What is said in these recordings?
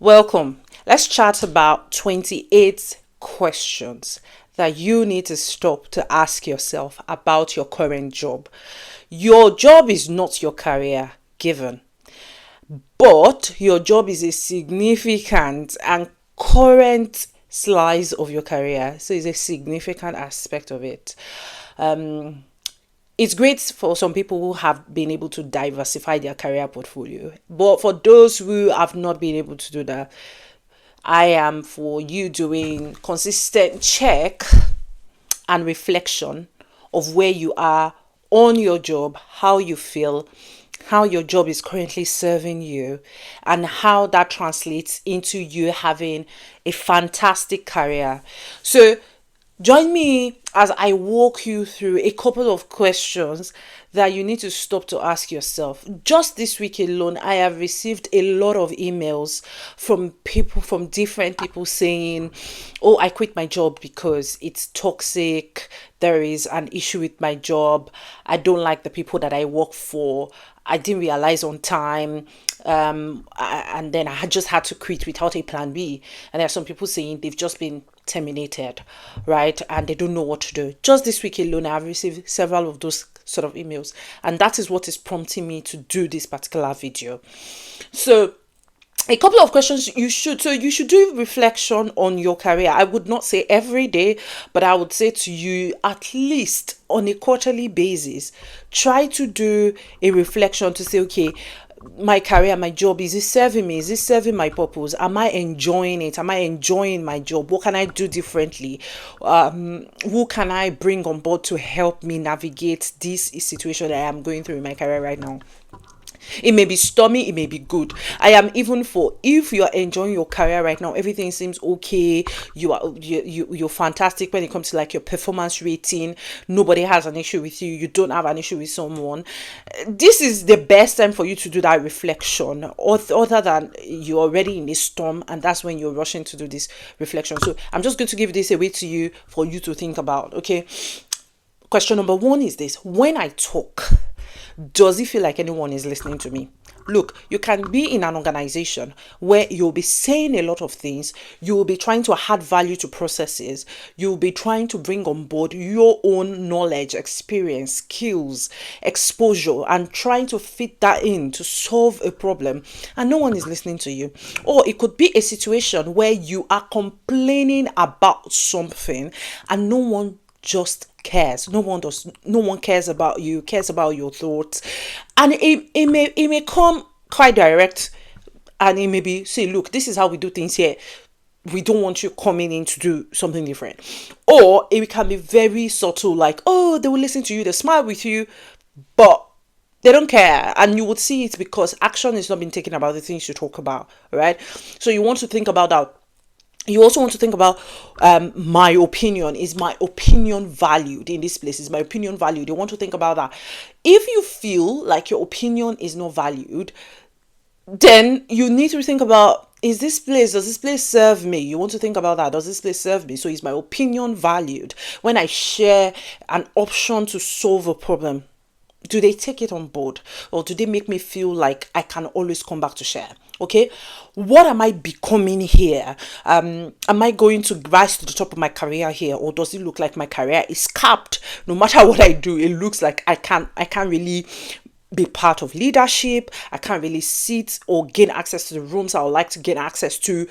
Welcome. Let's chat about 28 questions that you need to stop to ask yourself about your current job. Your job is not your career given, but your job is a significant and current slice of your career. So it's a significant aspect of it. It's great for some people who have been able to diversify their career portfolio. But for those who have not been able to do that, I am for you doing consistent check and reflection of where you are on your job, how you feel, how your job is currently serving you, and how that translates into you having a fantastic career. So, join me as I walk you through a couple of questions that you need to stop to ask yourself. Just this week alone, I have received a lot of emails from people, from different people saying, "Oh, I quit my job because it's toxic. There is an issue with my job. I don't like the people that I work for. I didn't realize on time. And then I just had to quit without a plan B." And there are some people saying they've just been terminated, right? And they don't know what to do. Just this week alone, I've received several of those sort of emails. And that is what is prompting me to do this particular video. So a couple of questions you should do reflection on your career. I would not say every day, but I would say to you at least on a quarterly basis, try to do a reflection to say, okay, my career, my job, is it serving me? Is it serving my purpose? Am I enjoying it? Am I enjoying my job? What can I do differently? Who can I bring on board to help me navigate this situation that I am going through in my career right now? It may be stormy, it may be good. I am even for, if you are enjoying your career right now, everything seems okay, you're fantastic when it comes to like your performance rating, nobody has an issue with you, you don't have an issue with someone. This is the best time for you to do that reflection, other than you're already in a storm, and that's when you're rushing to do this reflection. So I'm just going to give this away to you for you to think about. Okay, question number one is this: when I talk, does it feel like anyone is listening to me? Look, you can be in an organization where you'll be saying a lot of things, you will be trying to add value to processes, you'll be trying to bring on board your own knowledge, experience, skills, exposure, and trying to fit that in to solve a problem, and no one is listening to you. Or it could be a situation where you are complaining about something and no one just cares. No one cares about you, cares about your thoughts. And it may come quite direct, and it may be, say, look, this is how we do things here. We don't want you coming in to do something different. Or it can be very subtle, like, oh, they will listen to you, they smile with you, but they don't care. And you would see it because action is not being taken about the things you talk about, right? So you want to think about that. You also want to think about, my opinion. Is my opinion valued in this place? Is my opinion valued? You want to think about that. If you feel like your opinion is not valued, then you need to think about, does this place serve me? You want to think about that. Does this place serve me? So is my opinion valued? When I share an option to solve a problem, do they take it on board, or do they make me feel like I can always come back to share? Okay, what am I becoming here? Am I going to rise to the top of my career here, or does it look like my career is capped? No matter what I do, it looks like I can't really be part of leadership. I can't really sit or gain access to the rooms I would like to gain access to.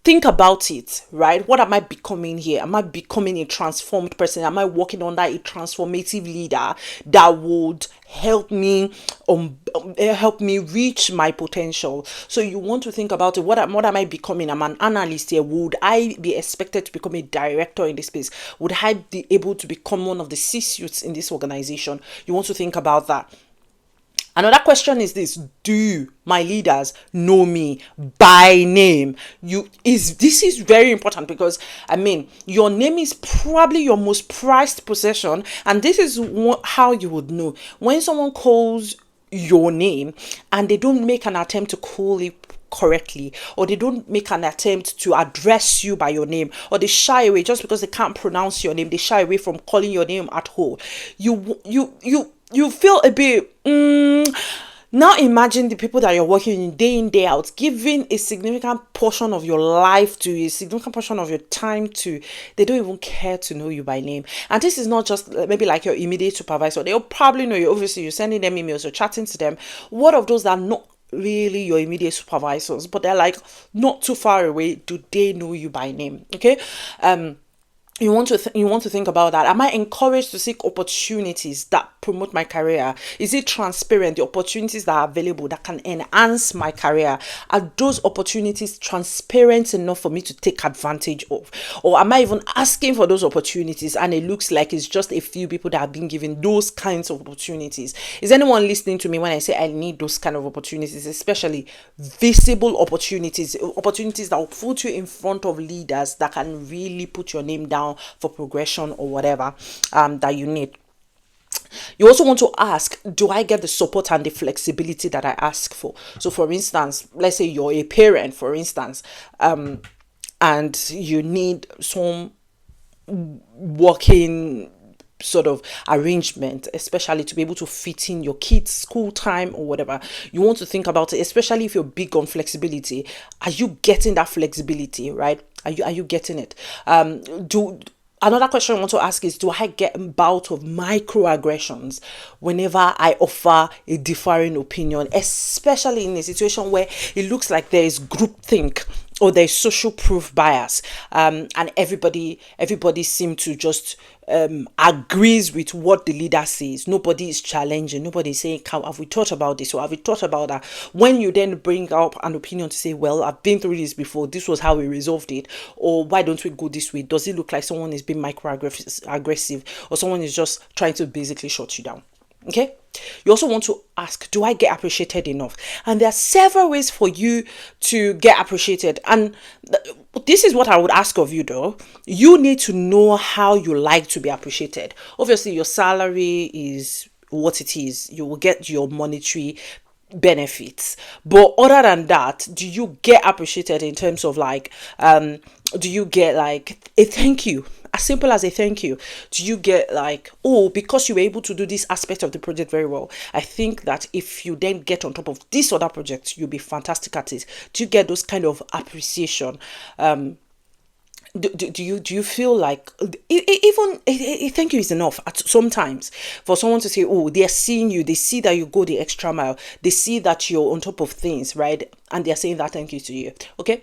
Think about it, right? What am I becoming here? Am I becoming a transformed person? Am I working under a transformative leader that would help me reach my potential? So you want to think about it. What am I becoming? I'm an analyst here. Would I be expected to become a director in this space? Would I be able to become one of the C-suites in this organization? You want to think about that. Another question is this: do my leaders know me by name? This is very important, because your name is probably your most prized possession, and this is how you would know when someone calls your name and they don't make an attempt to call it correctly, or they don't make an attempt to address you by your name, or they shy away just because they can't pronounce your name. They shy away from calling your name at all. You feel a bit Now imagine the people that you're working in, day out, giving a significant portion of your life to, a significant portion of your time to. They don't even care to know you by name. And this is not just maybe like your immediate supervisor. They'll probably know you. Obviously, you're sending them emails, you're chatting to them. What of those that are not really your immediate supervisors, but they're like not too far away? Do they know you by name? Okay. You want to think about that. Am I encouraged to seek opportunities that promote my career? Is it transparent, the opportunities that are available that can enhance my career? Are those opportunities transparent enough for me to take advantage of? Or am I even asking for those opportunities and it looks like it's just a few people that have been given those kinds of opportunities? Is anyone listening to me when I say I need those kind of opportunities, especially visible opportunities that will put you in front of leaders that can really put your name down for progression or whatever that you need? You also want to ask, do I get the support and the flexibility that I ask for? So for instance, let's say you're a parent, for instance, and you need some working sort of arrangement, especially to be able to fit in your kids' school time or whatever. You want to think about it, especially if you're big on flexibility. Are you getting that flexibility, right? Are you getting it? Another question I want to ask is, do I get a bout of microaggressions whenever I offer a differing opinion, especially in a situation where it looks like there is groupthink or there's social proof bias, and everybody seems to just agrees with what the leader says. Nobody is challenging. Nobody is saying, have we thought about this or have we thought about that? When you then bring up an opinion to say, well, I've been through this before, this was how we resolved it, or why don't we go this way? Does it look like someone is being microaggressive or someone is just trying to basically shut you down? Okay. You also want to ask, do I get appreciated enough? And there are several ways for you to get appreciated. And this is what I would ask of you though. You need to know how you like to be appreciated. Obviously, your salary is what it is. You will get your monetary benefits. But other than that, do you get appreciated in terms of like, do you get like a thank you? As simple as a thank you. Do you get like, oh, because you were able to do this aspect of the project very well, I think that if you then get on top of this other project, you'll be fantastic at it. Do you get those kind of appreciation? Do you feel like even a thank you is enough at sometimes for someone to say, oh, they're seeing you, they see that you go the extra mile, they see that you're on top of things, right? And they're saying that thank you to you. Okay.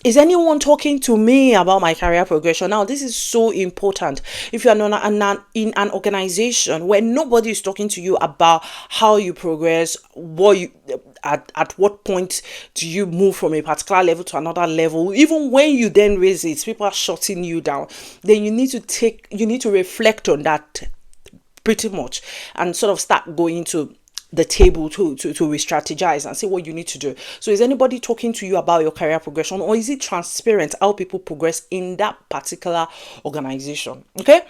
Is anyone talking to me about my career progression? Now, this is so important. If you're in an organization where nobody is talking to you about how you progress, what you at what point do you move from a particular level to another level, even when you then raise it, people are shutting you down, then you need to reflect on that pretty much and sort of start going to the table to re-strategize and see what you need to do. So is anybody talking to you about your career progression, or is it transparent how people progress in that particular organization? Okay.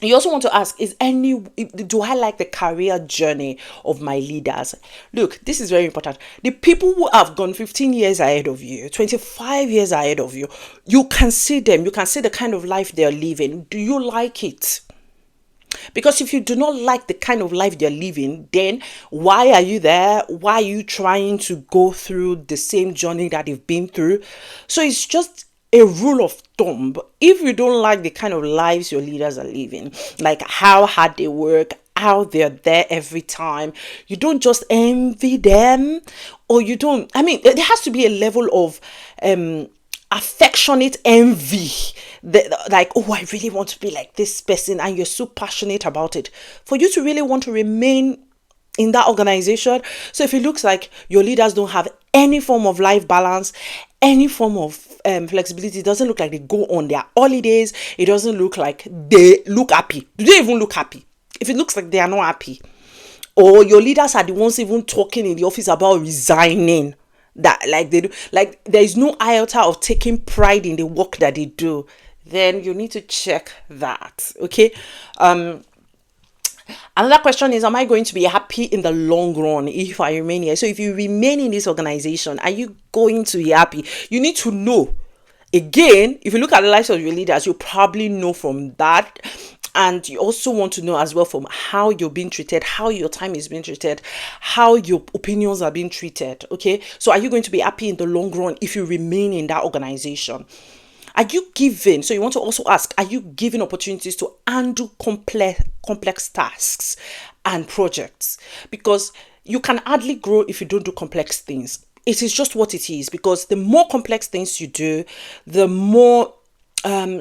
You also want to ask, do I like the career journey of my leaders? Look, this is very important. The people who have gone 15 years ahead of you, 25 years ahead of you, you can see them. You can see the kind of life they're living. Do you like it? Because if you do not like the kind of life they're living, then why are you there? Why are you trying to go through the same journey that they've been through? So it's just a rule of thumb. If you don't like the kind of lives your leaders are living, like how hard they work, how they're there every time, you don't just envy them, or you don't, I mean, there has to be a level of affectionate envy, like, oh, I really want to be like this person, and you're so passionate about it, for you to really want to remain in that organization. So if it looks like your leaders don't have any form of life balance, any form of flexibility, it doesn't look like they go on their holidays, it doesn't look like they look happy. Do they even look happy? If it looks like they are not happy, or your leaders are the ones even talking in the office about resigning, that like they do, like there is no iota of taking pride in the work that they do, then you need to check that. Okay. Another question is, am I going to be happy in the long run if I remain here? So if you remain in this organization, are you going to be happy? You need to know. Again, if you look at the lives of your leaders, you probably know from that And you also want to know as well from how you're being treated, how your time is being treated, how your opinions are being treated. Okay, so are you going to be happy in the long run if you remain in that organization? Are you given, so you want to also ask, are you given opportunities to handle complex tasks and projects? Because you can hardly grow if you don't do complex things. It is just what it is, because the more complex things you do, the more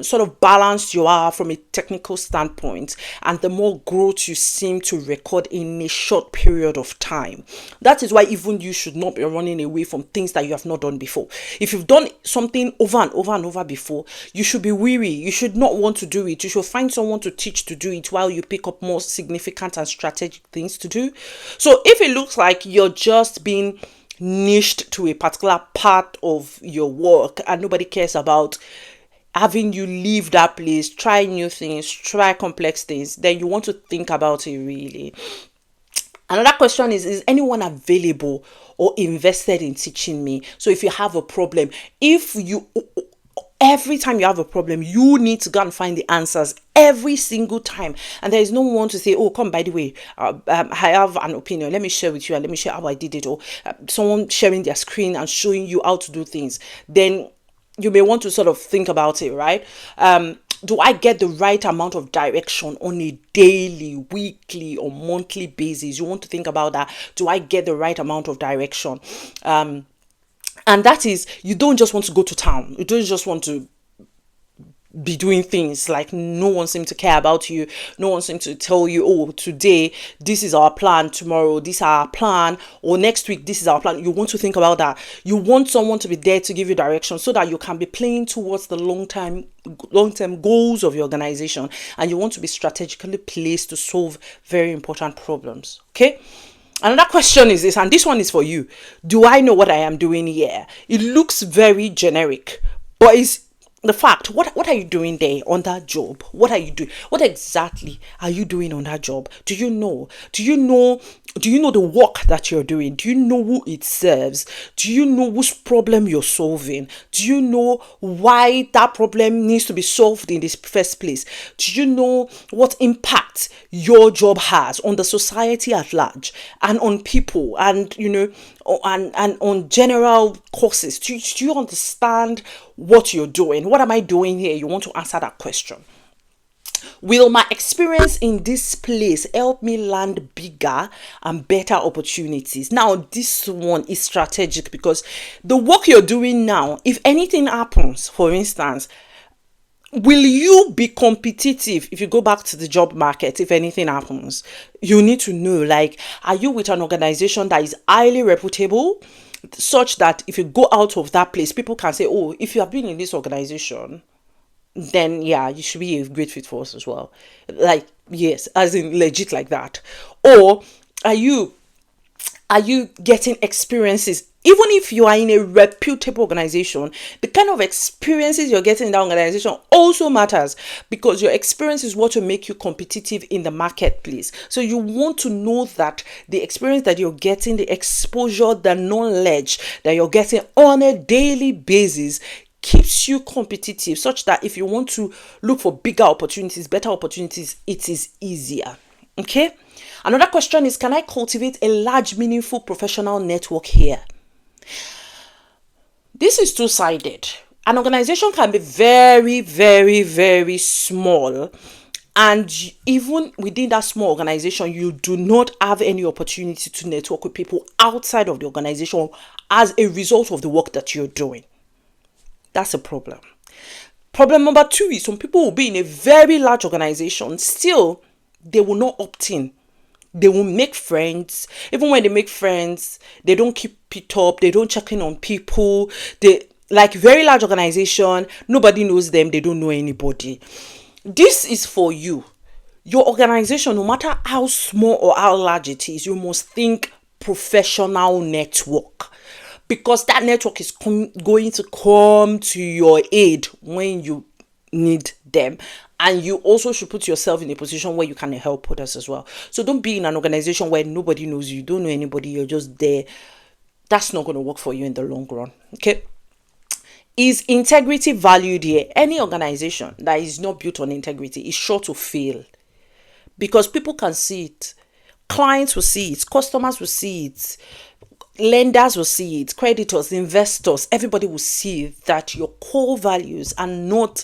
sort of balanced you are from a technical standpoint, and the more growth you seem to record in a short period of time. That is why even you should not be running away from things that you have not done before. If you've done something over and over and over before, you should be weary. You should not want to do it. You should find someone to teach to do it while you pick up more significant and strategic things to do. So if it looks like you're just being niched to a particular part of your work and nobody cares about having you leave that place, try new things, try complex things, then you want to think about it really. Another question is anyone available or invested in teaching me? So if you have a problem, every time you have a problem, you need to go and find the answers every single time. And there is no one to say, oh, come, by the way, I have an opinion. Let me share with you and let me share how I did it. Or someone sharing their screen and showing you how to do things. Then you may want to sort of think about it, right? Do I get the right amount of direction on a daily, weekly, or monthly basis? You want to think about that. Do I get the right amount of direction? And that is, you don't just want to go to town. You don't just want to be doing things like no one seems to care about you. No one seems to tell you, oh, today this is our plan, tomorrow this is our plan, or next week this is our plan. You want to think about that. You want someone to be there to give you direction so that you can be playing towards the long-term goals of your organization, and you want to be strategically placed to solve very important problems. Okay. Another question is this, and this one is for you. Do I know what I am doing here? It looks very generic, but it's the fact. What are you doing there on that job? What are you doing? What exactly are you doing on that job? Do you know the work that you're doing? Do you know who it serves? Do you know whose problem you're solving? Do you know why that problem needs to be solved in this first place? Do you know what impact your job has on the society at large and on people and and on general courses? Do you understand what you're doing? What am I doing here? You want to answer that question. Will my experience in this place help me land bigger and better opportunities? Now, this one is strategic because the work you're doing now, if anything happens, for instance, will you be competitive if you go back to the job market? If anything happens, you need to know, like, are you with an organization that is highly reputable, such that if you go out of that place, people can say, oh, if you have been in this organization, then yeah, you should be a great fit for us as well. Like, yes, as in legit like that. Or are you getting experiences? Even if you are in a reputable organization, the kind of experiences you're getting in that organization also matters, because your experience is what will make you competitive in the marketplace. So you want to know that the experience that you're getting, the exposure, the knowledge that you're getting on a daily basis keeps you competitive, such that if you want to look for bigger opportunities, better opportunities, it is easier. Okay. Another question is, can I cultivate a large, meaningful professional network here? This is two-sided. An organization can be very, very, very small, and even within that small organization, you do not have any opportunity to network with people outside of the organization as a result of the work that you're doing. That's a problem. Problem number 2 is some people will be in a very large organization. Still, they will not opt in. They will make friends. Even when they make friends, they don't keep it up. They don't check in on people. They, like, very large organization, nobody knows them. They don't know anybody. This is for you. Your organization, no matter how small or how large it is, you must think professional network. Because that network is going to come to your aid when you need them. And you also should put yourself in a position where you can help others as well. So don't be in an organization where nobody knows you, don't know anybody, you're just there. That's not going to work for you in the long run. Okay. Is integrity valued here? Any organization that is not built on integrity is sure to fail, because people can see it. Clients will see it, customers will see it, lenders will see it, creditors, investors, everybody will see that your core values are not,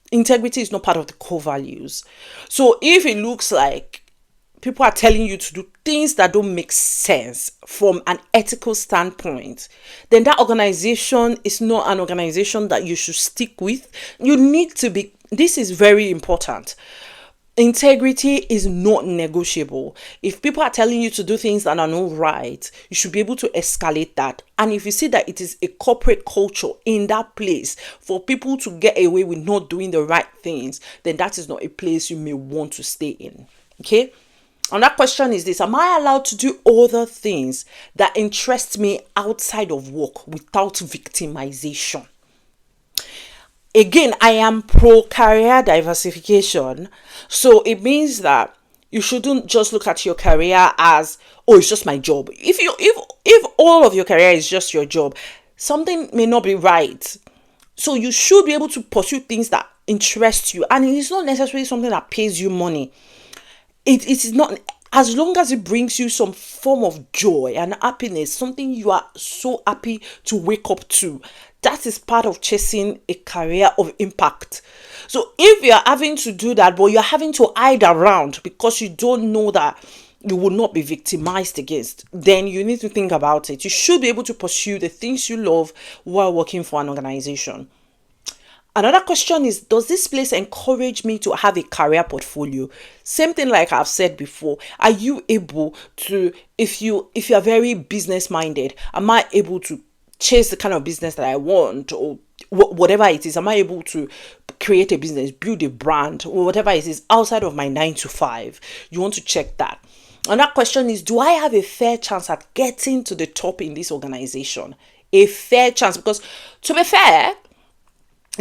integrity is not part of the core values. So if it looks like people are telling you to do things that don't make sense from an ethical standpoint, then that organization is not an organization that you should stick with. You need to be, this is very important. Integrity is not negotiable. If people are telling you to do things that are not right, you should be able to escalate that. And if you see that it is a corporate culture in that place for people to get away with not doing the right things, then that is not a place you may want to stay in. Okay? And that question is this: am I allowed to do other things that interest me outside of work without victimization? Again, I am pro career diversification. So it means that you shouldn't just look at your career as, oh, it's just my job. If all of your career is just your job, something may not be right. So you should be able to pursue things that interest you. And it is not necessarily something that pays you money. It is not, as long as it brings you some form of joy and happiness, something you are so happy to wake up to. That is part of chasing a career of impact. So if you're having to do that, but you're having to hide around because you don't know that you will not be victimized against, then you need to think about it. You should be able to pursue the things you love while working for an organization. Another question is, does this place encourage me to have a career portfolio? Same thing like I've said before. Are you able to, if you are very business minded, am I able to chase the kind of business that I want, or whatever it is? Am I able to create a business, build a brand, or whatever it is outside of my 9 to 5? You want to check that. And that question is, do I have a fair chance at getting to the top in this organization? A fair chance, because to be fair,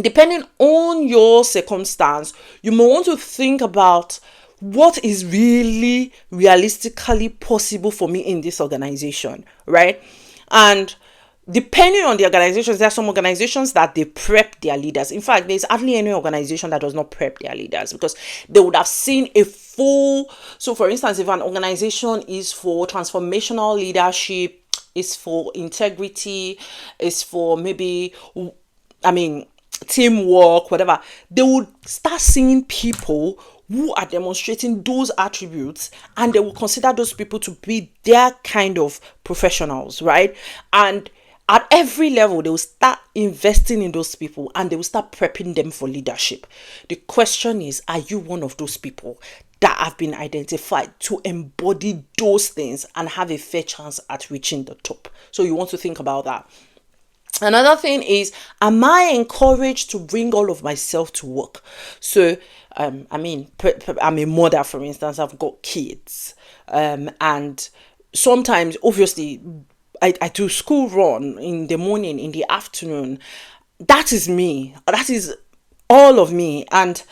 depending on your circumstance, you may want to think about what is really realistically possible for me in this organization, right? And depending on the organizations, there are some organizations that they prep their leaders. In fact, there's hardly any organization that does not prep their leaders, because they would have seen a full. So for instance, if an organization is for transformational leadership, is for integrity, is for maybe, teamwork, whatever, they would start seeing people who are demonstrating those attributes, and they will consider those people to be their kind of professionals, right? And at every level, they will start investing in those people, and they will start prepping them for leadership. The question is, are you one of those people that have been identified to embody those things and have a fair chance at reaching the top? So you want to think about that. Another thing is, am I encouraged to bring all of myself to work? So, I'm a mother, for instance. I've got kids, and sometimes, obviously, I do school run in the morning, in the afternoon. That is me. That is all of me. And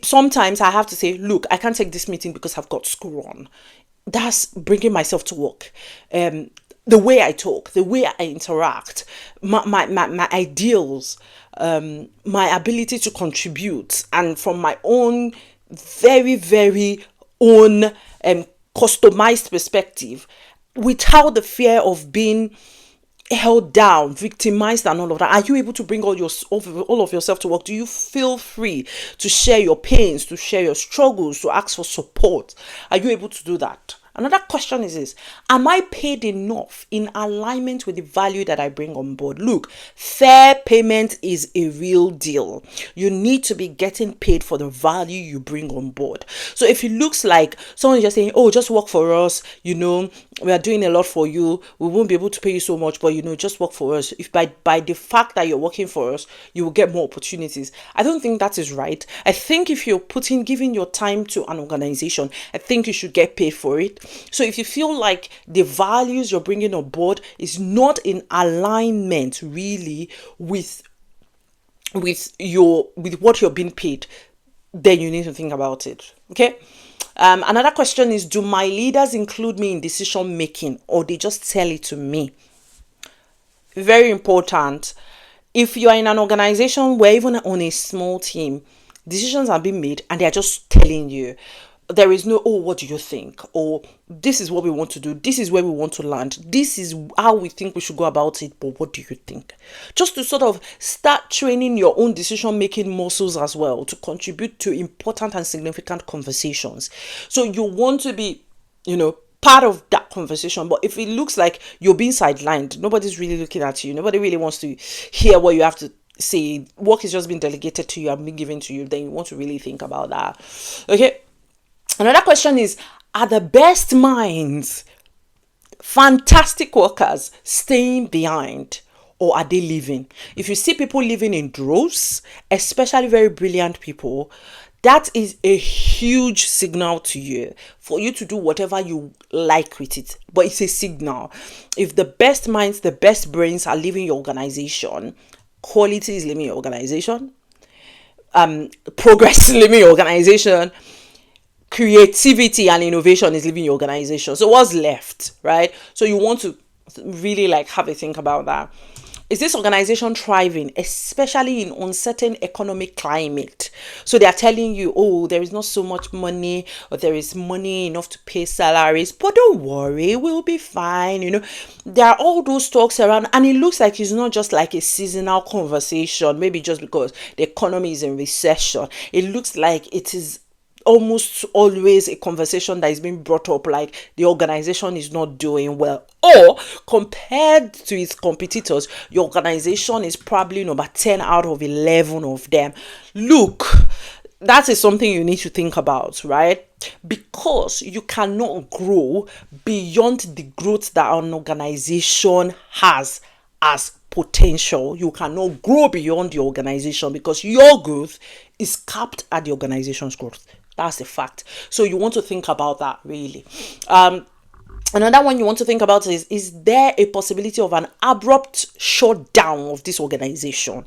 sometimes I have to say, look, I can't take this meeting because I've got school run. That's bringing myself to work. The way I talk, the way I interact, my ideals, my ability to contribute, and from my own very, very own customized perspective, without the fear of being held down, victimized, and all of that. Are you able to bring all of yourself to work? Do you feel free to share your pains, to share your struggles, to ask for support? Are you able to do that? Another question is this: am I paid enough in alignment with the value that I bring on board? Look, fair payment is a real deal. You need to be getting paid for the value you bring on board. So if it looks like someone is just saying, oh, just work for us, we are doing a lot for you, we won't be able to pay you so much, but just work for us. If by the fact that you're working for us, you will get more opportunities. I don't think that is right. I think if you're giving your time to an organization, I think you should get paid for it. So if you feel like the values you're bringing on board is not in alignment really with what you're being paid, then you need to think about it. Okay. Another question is, do my leaders include me in decision making, or they just tell it to me? Very important. If you are in an organization where even on a small team, decisions are being made and they are just telling you, there is no, oh, what do you think? Or this is what we want to do. This is where we want to land. This is how we think we should go about it. But what do you think? Just to sort of start training your own decision making muscles as well, to contribute to important and significant conversations. So you want to be, part of that conversation. But if it looks like you're being sidelined, nobody's really looking at you, nobody really wants to hear what you have to say, work is just being delegated to you and being given to you, then you want to really think about that. Okay. Another question is, are the best minds, fantastic workers, staying behind, or are they leaving? If you see people leaving in droves, especially very brilliant people, that is a huge signal to you for you to do whatever you like with it. But it's a signal. If the best minds, the best brains are leaving your organization, quality is leaving your organization, progress is leaving your organization, creativity and innovation is leaving your organization. So what's left, right? So you want to really have a think about that. Is this organization thriving, especially in uncertain economic climate? So they are telling you, oh, there is not so much money, or there is money enough to pay salaries, but don't worry, we'll be fine. There are all those talks around, and it looks like it's not just like a seasonal conversation, maybe just because the economy is in recession. It looks like it is almost always a conversation that is being brought up, like the organization is not doing well, or compared to its competitors, your organization is probably number 10 out of 11 of them. Look, that is something you need to think about, right? Because you cannot grow beyond the growth that an organization has as potential. You cannot grow beyond the organization because your growth is capped at the organization's growth. That's a fact. So you want to think about that, really. Another one you want to think about is there a possibility of an abrupt shutdown of this organization?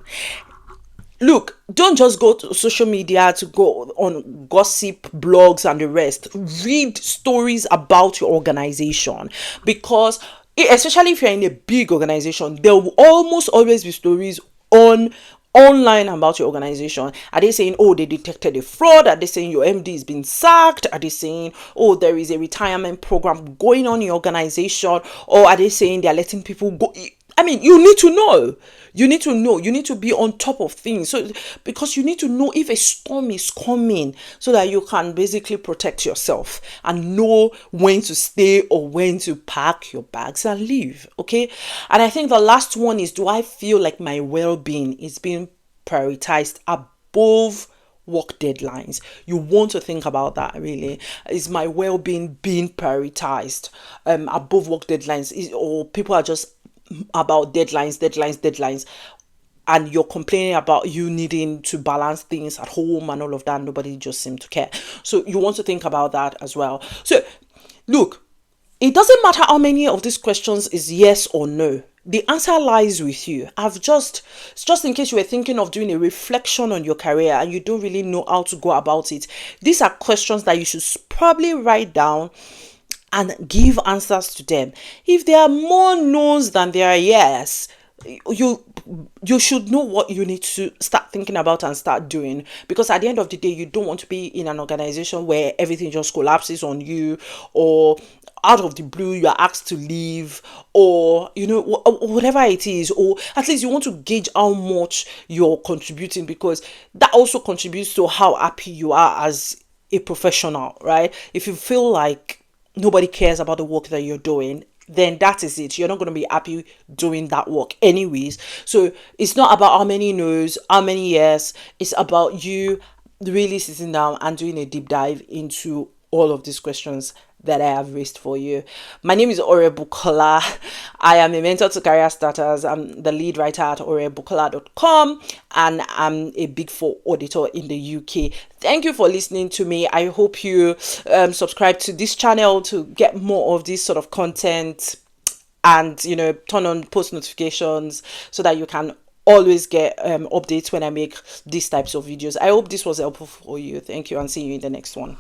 Look, don't just go to social media to go on gossip blogs and the rest. Read stories about your organization, because especially if you're in a big organization, there will almost always be stories online about your organization. Are they saying, oh, they detected a fraud? Are they saying your MD is being sacked? Are they saying, oh, there is a retirement program going on in your organization? Or are they saying they're letting people go? I mean, you need to know. You need to know. You need to be on top of things. So, because you need to know if a storm is coming, so that you can basically protect yourself and know when to stay or when to pack your bags and leave. Okay. And I think the last one is, do I feel like my well-being is being prioritized above work deadlines? You want to think about that, really. Is my well-being being prioritized above work deadlines? Or people are just about deadlines, and you're complaining about you needing to balance things at home and all of that. Nobody just seems to care. So you want to think about that as well. So look, it doesn't matter how many of these questions is yes or no. The answer lies with you. Just in case you were thinking of doing a reflection on your career and you don't really know how to go about it, these are questions that you should probably write down and give answers to them. If there are more no's than there are yes, you should know what you need to start thinking about and start doing. Because at the end of the day, you don't want to be in an organization where everything just collapses on you, or out of the blue you are asked to leave, or whatever it is. Or at least you want to gauge how much you're contributing, because that also contributes to how happy you are as a professional, right? If you feel like nobody cares about the work that you're doing, then that is it. You're not going to be happy doing that work anyways. So it's not about how many no's, how many yes. It's about you really sitting down and doing a deep dive into all of these questions that I have raised for you. My name is Ore Bukola. I am a mentor to career starters. I'm the lead writer at orebukola.com, and I'm a Big Four auditor in the UK. Thank you for listening to me. I hope you subscribe to this channel to get more of this sort of content, and turn on post notifications so that you can always get updates when I make these types of videos. I hope this was helpful for you. Thank you, and see you in the next one.